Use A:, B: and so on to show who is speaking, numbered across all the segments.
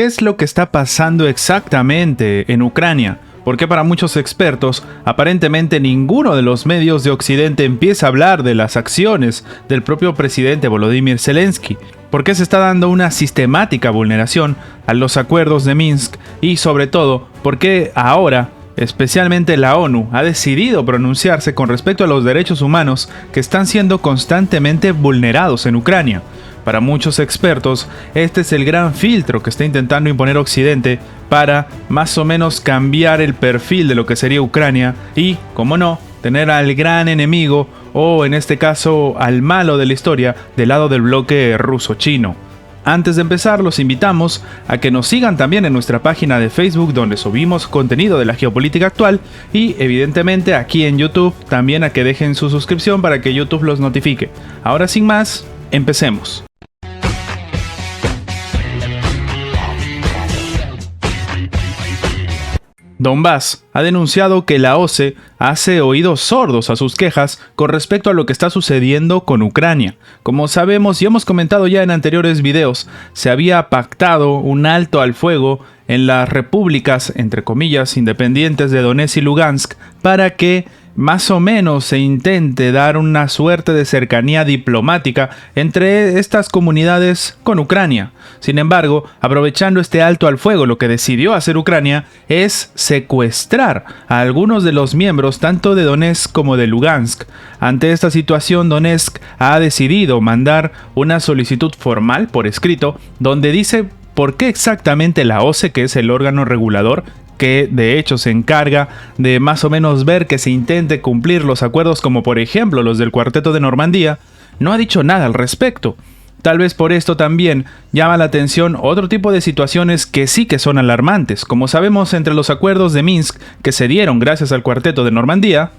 A: ¿Qué es lo que está pasando exactamente en Ucrania? Porque para muchos expertos, aparentemente ninguno de los medios de Occidente empieza a hablar de las acciones del propio presidente Volodymyr Zelensky. ¿Por qué se está dando una sistemática vulneración a los acuerdos de Minsk? Y sobre todo, ¿por qué ahora, especialmente la ONU, ha decidido pronunciarse con respecto a los derechos humanos que están siendo constantemente vulnerados en Ucrania? Para muchos expertos, este es el gran filtro que está intentando imponer Occidente para más o menos cambiar el perfil de lo que sería Ucrania y, como no, tener al gran enemigo, o en este caso al malo de la historia, del lado del bloque ruso-chino. Antes de empezar, los invitamos a que nos sigan también en nuestra página de Facebook, donde subimos contenido de la geopolítica actual, y evidentemente aquí en YouTube también a que dejen su suscripción para que YouTube los notifique. Ahora sin más, empecemos. Donbass ha denunciado que la OCE hace oídos sordos a sus quejas con respecto a lo que está sucediendo con Ucrania. Como sabemos y hemos comentado ya en anteriores videos, se había pactado un alto al fuego en las repúblicas, entre comillas, independientes de Donetsk y Lugansk para que más o menos se intente dar una suerte de cercanía diplomática entre estas comunidades con Ucrania. Sin embargo, aprovechando este alto al fuego, lo que decidió hacer Ucrania es secuestrar a algunos de los miembros tanto de Donetsk como de Lugansk. Ante esta situación, Donetsk ha decidido mandar una solicitud formal por escrito donde dice por qué exactamente la OCE, que es el órgano regulador, que de hecho se encarga de más o menos ver que se intente cumplir los acuerdos como por ejemplo los del Cuarteto de Normandía, no ha dicho nada al respecto. Tal vez por esto también llama la atención otro tipo de situaciones que sí que son alarmantes. Como sabemos, entre los acuerdos de Minsk que se dieron gracias al Cuarteto de Normandía,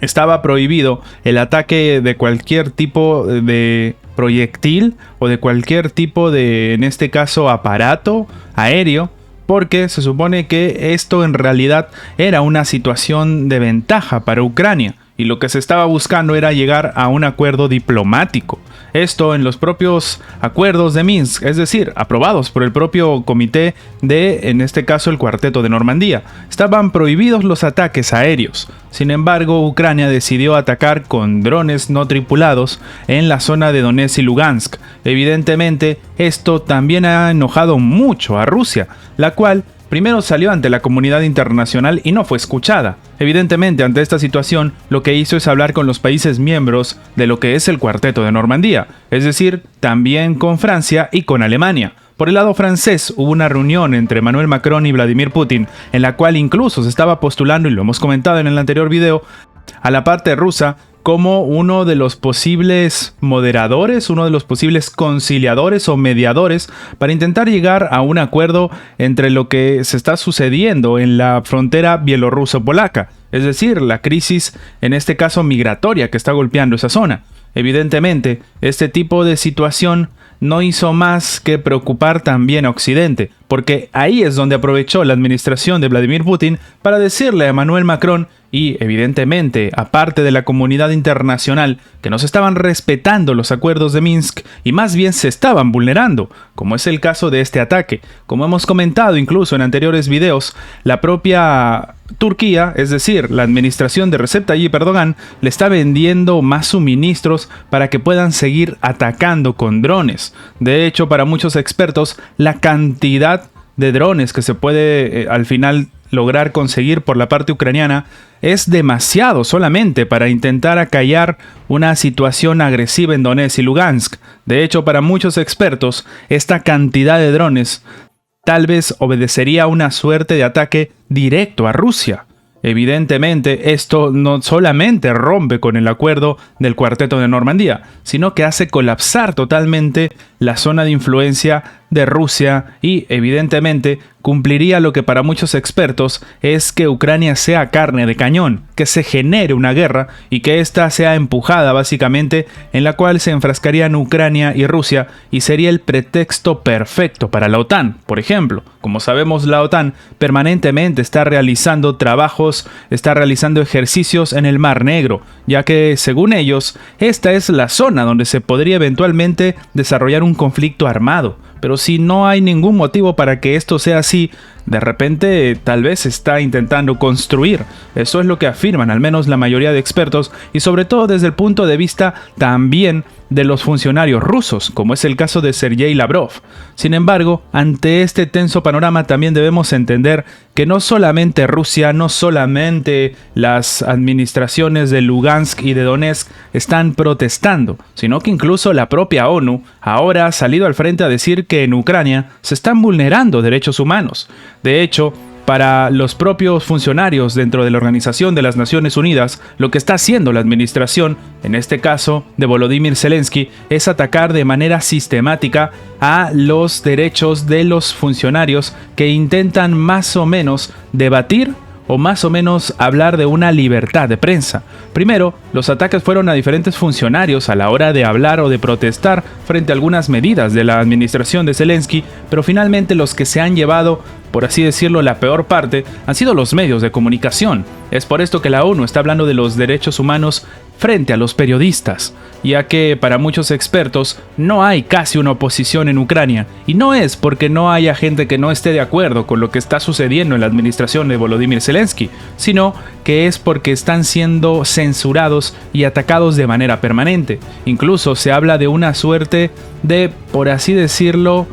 A: estaba prohibido el ataque de cualquier tipo de proyectil o de cualquier tipo de, en este caso, aparato aéreo, porque se supone que esto en realidad era una situación de ventaja para Ucrania y lo que se estaba buscando era llegar a un acuerdo diplomático. Esto en los propios acuerdos de Minsk, es decir, aprobados por el propio comité de, en este caso, el Cuarteto de Normandía. Estaban prohibidos los ataques aéreos. Sin embargo, Ucrania decidió atacar con drones no tripulados en la zona de Donetsk y Lugansk. Evidentemente, esto también ha enojado mucho a Rusia, la cual primero salió ante la comunidad internacional y no fue escuchada. Evidentemente, ante esta situación, lo que hizo es hablar con los países miembros de lo que es el Cuarteto de Normandía, es decir, también con Francia y con Alemania. Por el lado francés hubo una reunión entre Emmanuel Macron y Vladimir Putin, en la cual incluso se estaba postulando, y lo hemos comentado en el anterior video, a la parte rusa como uno de los posibles moderadores, uno de los posibles conciliadores o mediadores para intentar llegar a un acuerdo entre lo que se está sucediendo en la frontera bielorruso-polaca, es decir, la crisis, en este caso migratoria, que está golpeando esa zona. Evidentemente, este tipo de situación no hizo más que preocupar también a Occidente, porque ahí es donde aprovechó la administración de Vladimir Putin para decirle a Emmanuel Macron y, evidentemente, aparte de la comunidad internacional, que no se estaban respetando los acuerdos de Minsk y más bien se estaban vulnerando, como es el caso de este ataque. Como hemos comentado incluso en anteriores videos, la propia Turquía, es decir, la administración de Recep Tayyip Erdogan, le está vendiendo más suministros para que puedan seguir atacando con drones. De hecho, para muchos expertos, la cantidad de drones que se puede al final lograr conseguir por la parte ucraniana es demasiado solamente para intentar acallar una situación agresiva en Donetsk y Lugansk. De hecho, para muchos expertos, esta cantidad de drones tal vez obedecería a una suerte de ataque directo a Rusia. Evidentemente, esto no solamente rompe con el acuerdo del Cuarteto de Normandía, sino que hace colapsar totalmente la zona de influencia de Rusia y, evidentemente, cumpliría lo que para muchos expertos es que Ucrania sea carne de cañón, que se genere una guerra y que ésta sea empujada básicamente, en la cual se enfrascarían Ucrania y Rusia y sería el pretexto perfecto para la OTAN. Por ejemplo, como sabemos, la OTAN permanentemente está realizando trabajos, está realizando ejercicios en el Mar Negro, ya que, según ellos, esta es la zona donde se podría eventualmente desarrollar un conflicto armado. pero si no hay ningún motivo para que esto sea así, de repente tal vez está intentando construir. Eso es lo que afirman al menos la mayoría de expertos, y sobre todo desde el punto de vista también de los funcionarios rusos, como es el caso de Sergei Lavrov. Sin embargo, ante este tenso panorama también debemos entender que no solamente Rusia, no solamente las administraciones de Lugansk y de Donetsk están protestando, sino que incluso la propia ONU ahora ha salido al frente a decir que en Ucrania se están vulnerando derechos humanos. De hecho, para los propios funcionarios dentro de la Organización de las Naciones Unidas, lo que está haciendo la administración, en este caso de Volodymyr Zelensky, es atacar de manera sistemática a los derechos de los funcionarios que intentan más o menos debatir o más o menos hablar de una libertad de prensa. Primero, los ataques fueron a diferentes funcionarios a la hora de hablar o de protestar frente a algunas medidas de la administración de Zelensky, pero finalmente los que se han llevado, por así decirlo, la peor parte, han sido los medios de comunicación. Es por esto que la ONU está hablando de los derechos humanos frente a los periodistas, ya que para muchos expertos no hay casi una oposición en Ucrania, y no es porque no haya gente que no esté de acuerdo con lo que está sucediendo en la administración de Volodymyr Zelensky, sino que es porque están siendo censurados y atacados de manera permanente. Incluso se habla de una suerte de, por así decirlo,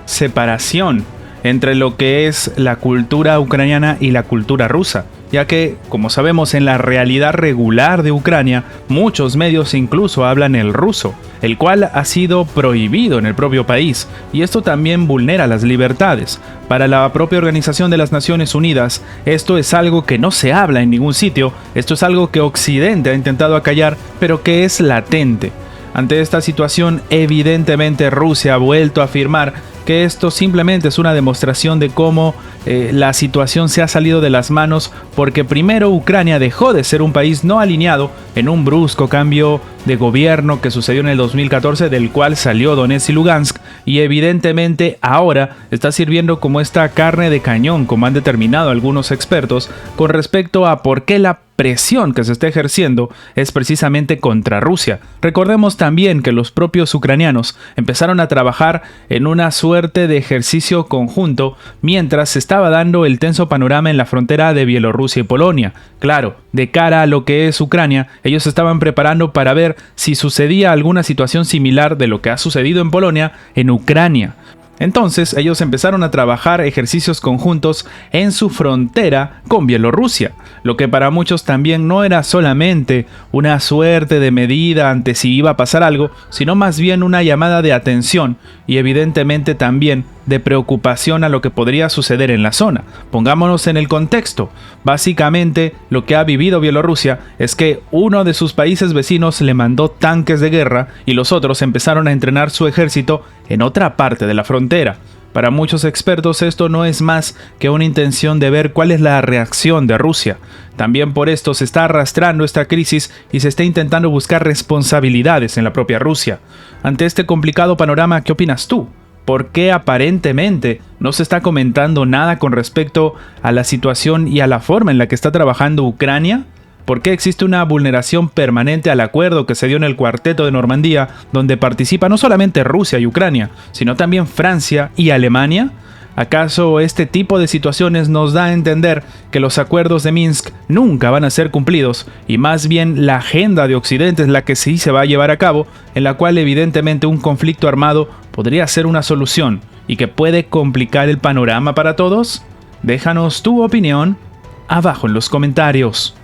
A: separación entre lo que es la cultura ucraniana y la cultura rusa, ya que, como sabemos, en la realidad regular de Ucrania, muchos medios incluso hablan el ruso, el cual ha sido prohibido en el propio país, y esto también vulnera las libertades. Para la propia Organización de las Naciones Unidas, esto es algo que no se habla en ningún sitio, esto es algo que Occidente ha intentado acallar, pero que es latente. Ante esta situación, evidentemente Rusia ha vuelto a afirmar que esto simplemente es una demostración de cómo la situación se ha salido de las manos, porque primero Ucrania dejó de ser un país no alineado en un brusco cambio de gobierno que sucedió en el 2014, del cual salió Donetsk y Lugansk, y evidentemente ahora está sirviendo como esta carne de cañón, como han determinado algunos expertos, con respecto a por qué la presión que se está ejerciendo es precisamente contra Rusia. Recordemos también que los propios ucranianos empezaron a trabajar en una suerte de ejercicio conjunto mientras se estaba dando el tenso panorama en la frontera de Bielorrusia y Polonia. Claro, de cara a lo que es Ucrania, ellos se estaban preparando para ver si sucedía alguna situación similar de lo que ha sucedido en Polonia en Ucrania. Entonces ellos empezaron a trabajar ejercicios conjuntos en su frontera con Bielorrusia, lo que para muchos también no era solamente una suerte de medida ante si iba a pasar algo, sino más bien una llamada de atención y evidentemente también de preocupación a lo que podría suceder en la zona. Pongámonos en el contexto. Básicamente, lo que ha vivido Bielorrusia es que uno de sus países vecinos le mandó tanques de guerra y los otros empezaron a entrenar su ejército en otra parte de la frontera. Para muchos expertos esto no es más que una intención de ver cuál es la reacción de Rusia. También por esto se está arrastrando esta crisis y se está intentando buscar responsabilidades en la propia Rusia. Ante este complicado panorama, ¿qué opinas tú? ¿Por qué aparentemente no se está comentando nada con respecto a la situación y a la forma en la que está trabajando Ucrania? ¿Por qué existe una vulneración permanente al acuerdo que se dio en el Cuarteto de Normandía, donde participa no solamente Rusia y Ucrania, sino también Francia y Alemania? ¿Acaso este tipo de situaciones nos da a entender que los acuerdos de Minsk nunca van a ser cumplidos y más bien la agenda de Occidente es la que sí se va a llevar a cabo, en la cual evidentemente un conflicto armado podría ser una solución y que puede complicar el panorama para todos? Déjanos tu opinión abajo en los comentarios.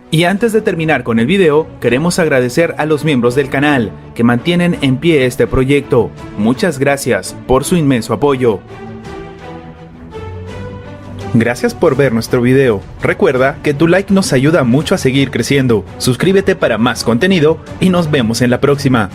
A: Y antes de terminar con el video, queremos agradecer a los miembros del canal que mantienen en pie este proyecto. Muchas gracias por su inmenso apoyo. Gracias por ver nuestro video. Recuerda que tu like nos ayuda mucho a seguir creciendo. Suscríbete para más contenido y nos vemos en la próxima.